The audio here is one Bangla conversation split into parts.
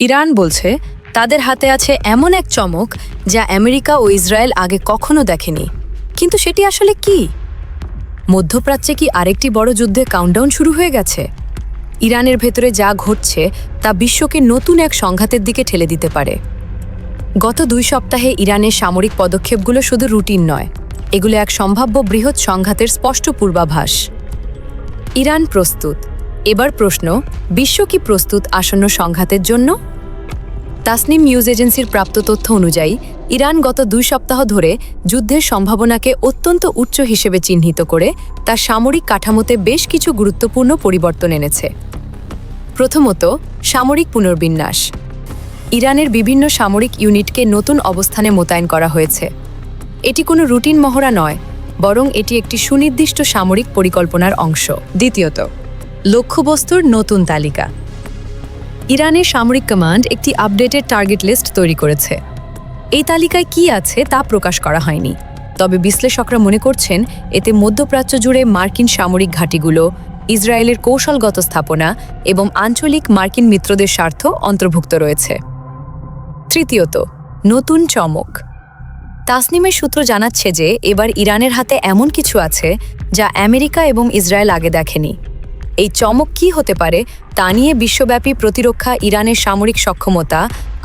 ইরান বলছে তাদের হাতে আছে এমন এক চমক যা আমেরিকা ও ইসরায়েল আগে কখনো দেখেনি। কিন্তু সেটি আসলে কি? মধ্যপ্রাচ্যে কি আরেকটি বড় যুদ্ধে কাউন্টডাউন শুরু হয়ে গেছে? ইরানের ভেতরে যা ঘটছে তা বিশ্বকে নতুন এক সংঘাতের দিকে ঠেলে দিতে পারে। গত 2 সপ্তাহে ইরানের সামরিক পদক্ষেপগুলো শুধু রুটিন নয়, এগুলো এক সম্ভাব্য বৃহৎ সংঘাতের স্পষ্ট পূর্বাভাস। ইরান প্রস্তুত। এবার প্রশ্ন, বিশ্ব কি প্রস্তুত আসন্ন সংঘাতের জন্য? তাসনিম নিউজ এজেন্সির প্রাপ্ত তথ্য অনুযায়ী ইরান গত 2 সপ্তাহ ধরে যুদ্ধের সম্ভাবনাকে অত্যন্ত উচ্চ হিসেবে চিহ্নিত করে তার সামরিক কাঠামোতে বেশ কিছু গুরুত্বপূর্ণ পরিবর্তন এনেছে। প্রথমত, সামরিক পুনর্বিন্যাস। ইরানের বিভিন্ন সামরিক ইউনিটকে নতুন অবস্থানে মোতায়েন করা হয়েছে। এটি কোনো রুটিন মহড়া নয়, বরং এটি একটি সুনির্দিষ্ট সামরিক পরিকল্পনার অংশ। দ্বিতীয়ত, লক্ষ্যবস্তুর নতুন তালিকা। ইরানের সামরিক কমান্ড একটি আপডেটেড টার্গেট লিস্ট তৈরি করেছে। এই তালিকায় কি আছে তা প্রকাশ করা হয়নি, তবে বিশ্লেষকরা মনে করছেন এতে মধ্যপ্রাচ্য জুড়ে মার্কিন সামরিক ঘাঁটিগুলো, ইসরায়েলের কৌশলগত স্থাপনা এবং আঞ্চলিক মার্কিন মিত্রদের স্বার্থ অন্তর্ভুক্ত রয়েছে। তৃতীয়ত, নতুন চমক। তাসনিমের সূত্র জানাচ্ছে যে এবার ইরানের হাতে এমন কিছু আছে যা আমেরিকা এবং ইসরায়েল আগে দেখেনি। এই চমক কি হতে পারে তা নিয়ে বিশ্বব্যাপী প্রতিরক্ষা ইরানের সামরিক সক্ষমতা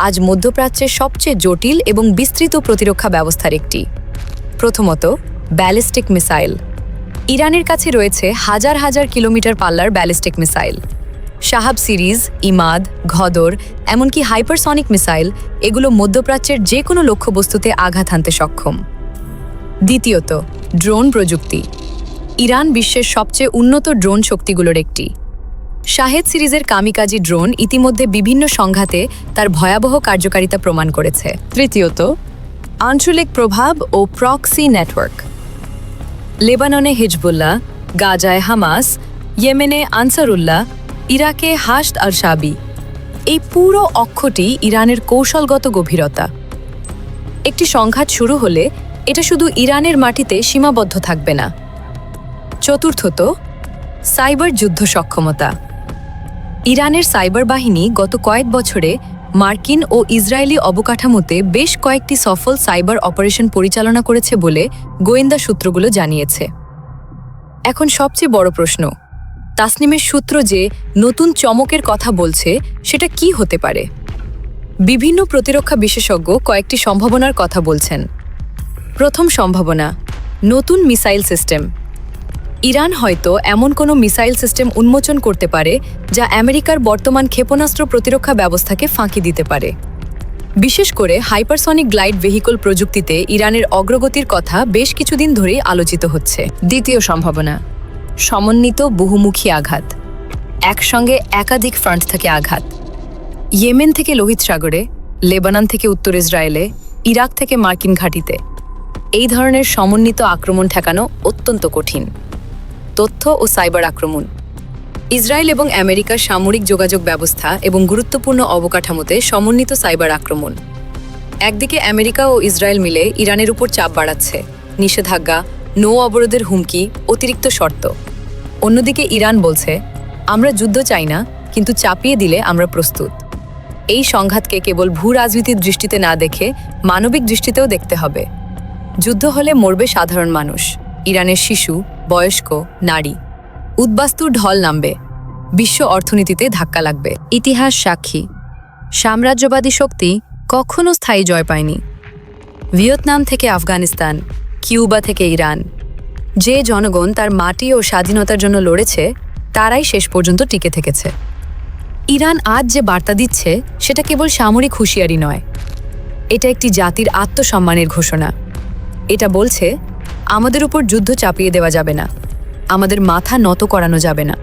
আজ মধ্যপ্রাচ্যের সবচেয়ে জটিল এবং বিস্তৃত প্রতিরক্ষা ব্যবস্থার একটি। প্রথমত, ব্যালিস্টিক মিসাইল। ইরানের কাছে রয়েছে হাজার হাজার কিলোমিটার পাল্লার ballistic missile. Shahab series, Emad, Ghadr, এমনকি হাইপারসনিক মিসাইল, এগুলো মধ্যপ্রাচ্যের যে কোনো লক্ষ্যবস্তুতে আঘাত হানতে সক্ষম। দ্বিতীয়ত, ড্রোন প্রযুক্তি। ইরান বিশ্বের সবচেয়ে উন্নত ড্রোন শক্তিগুলোর একটি। শাহেদ সিরিজের কামিকাজি ড্রোন ইতিমধ্যে বিভিন্ন সংঘাতে তার ভয়াবহ কার্যকারিতা প্রমাণ করেছে। তৃতীয়ত, আঞ্চলিক প্রভাব ও প্রক্সি নেটওয়ার্ক। লেবাননে হিজবুল্লাহ, গাজায় হামাস, ইয়েমেনে আনসারুল্লাহ, ইরাকে হাশদ আল-শাবি, এই পুরো অক্ষটি ইরানের কৌশলগত গভীরতা। একটি সংঘাত শুরু হলে এটা শুধু ইরানের মাটিতে সীমাবদ্ধ থাকবে না। চতুর্থত, সাইবার যুদ্ধ সক্ষমতা। ইরানের সাইবার বাহিনী গত কয়েক বছরে মার্কিন ও ইসরায়েলি অবকাঠামোতে বেশ কয়েকটি সফল সাইবার অপারেশন পরিচালনা করেছে বলে গোয়েন্দা সূত্রগুলো জানিয়েছে। এখন সবচেয়ে বড় প্রশ্ন, তাসনিমের সূত্র যে নতুন চমকের কথা বলছে সেটা কি হতে পারে? বিভিন্ন প্রতিরক্ষা বিশেষজ্ঞ কয়েকটি সম্ভাবনার কথা বলছেন। প্রথম সম্ভাবনা, নতুন মিসাইল সিস্টেম। ইরান হয়তো এমন কোনো মিসাইল সিস্টেম উন্মোচন করতে পারে যা আমেরিকার বর্তমান ক্ষেপণাস্ত্র প্রতিরক্ষা ব্যবস্থাকে ফাঁকি দিতে পারে। বিশেষ করে হাইপারসনিক গ্লাইড ভেহিকল প্রযুক্তিতে ইরানের অগ্রগতির কথা বেশ কিছুদিন ধরেই আলোচিত হচ্ছে। দ্বিতীয় সম্ভাবনা, সমন্বিত বহুমুখী আঘাত। একসঙ্গে একাধিক ফ্রন্ট থেকে আঘাত। ইয়েমেন থেকে লোহিত সাগরে, লেবানন থেকে উত্তর ইসরায়েলে, ইরাক থেকে মার্কিন ঘাঁটিতে। এই ধরনের সমন্বিত আক্রমণ ঠেকানো অত্যন্ত কঠিন। তথ্য ও সাইবার আক্রমণ। ইসরায়েল এবং আমেরিকার সামরিক যোগাযোগ ব্যবস্থা এবং গুরুত্বপূর্ণ অবকাঠামোতে সমন্বিত সাইবার আক্রমণ। একদিকে আমেরিকা ও ইসরায়েল মিলে ইরানের উপর চাপ বাড়াচ্ছে, নিষেধাজ্ঞা, নৌ অবরোধের হুমকি, অতিরিক্ত শর্ত। অন্যদিকে ইরান বলছে, আমরা যুদ্ধ চাই না, কিন্তু চাপিয়ে দিলে আমরা প্রস্তুত। এই সংঘাতকে কেবল ভূ রাজনীতির দৃষ্টিতে না দেখে মানবিক দৃষ্টিতেও দেখতে হবে। যুদ্ধ হলে মরবে সাধারণ মানুষ, ইরানের শিশু, বয়স্ক, নারী। উদ্বাস্তুর ঢল নামবে, বিশ্ব অর্থনীতিতে ধাক্কা লাগবে। ইতিহাস সাক্ষী, সাম্রাজ্যবাদী শক্তি কখনো স্থায়ী জয় পায়নি। ভিয়েতনাম থেকে আফগানিস্তান, কিউবা থেকে ইরান, যে জনগণ তার মাটি ও স্বাধীনতার জন্য লড়েছে তারাই শেষ পর্যন্ত টিকে থেকেছে। ইরান আজ যে বার্তা দিচ্ছে সেটা কেবল সামরিক হুঁশিয়ারি নয়, এটা একটি জাতির আত্মসম্মানের ঘোষণা। এটা বলছে, আমাদের উপর যুদ্ধ চাপিয়ে দেওয়া যাবে না, আমাদের মাথা নত করানো যাবে না।